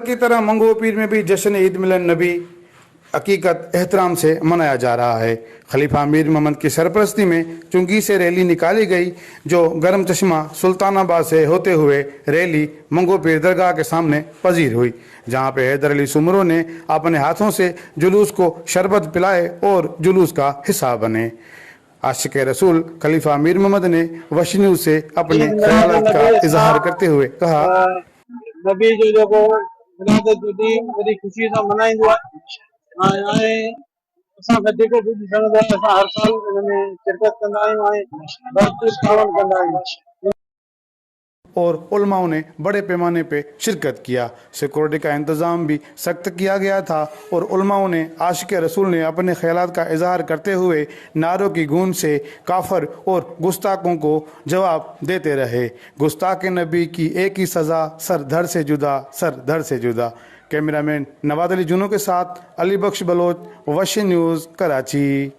की तरह मंगो पीर में भी जश्न ईद मिलन नबी हकीकत एहतराम से मनाया जा रहा है। खलीफा अमीर मोहम्मद की सरपरस्ती में चुंगी से रैली निकाली गई, जो गरम चश्मा सुल्तानाबाद से होते हुए रैली मंगो पीर दरगाह के सामने पजीर हुई, जहां पे हैदर अली सुमरो ने अपने हाथों से जुलूस को शरबत पिलाए और जुलूस का हिस्सा बने। आशिक रसूल खलीफा अमीर मोहम्मद ने वश न्यूज़ से अपने ख्यालात का इजहार करते हुए कहा, नबी जो जेको विलादत जो ॾींहुं वॾी ख़ुशी सां मल्हाईंदो आहे ऐं असां वधीक ॿुधी सघंदा आहियूं। असां हर साल हिन में शिरकत कंदा आहियूं ऐं भरपूर तावन कंदा आहियूं। और उलमाओं ने बड़े पैमाने पे शिरकत किया। सिक्योरिटी का इंतज़ाम भी सख्त किया गया था और उलमाओं ने आशिक रसूल ने अपने ख्यालात का इजहार करते हुए नारों की गूंज से काफर और गुस्ताखों को जवाब देते रहे। गुस्ताख नबी की एक ही सज़ा, सर धड़ से जुदा, सर धड़ से जुदा। कैमरामैन नवाज अली जुनू के साथ अली बख्श बलोच, वश न्यूज़, कराची।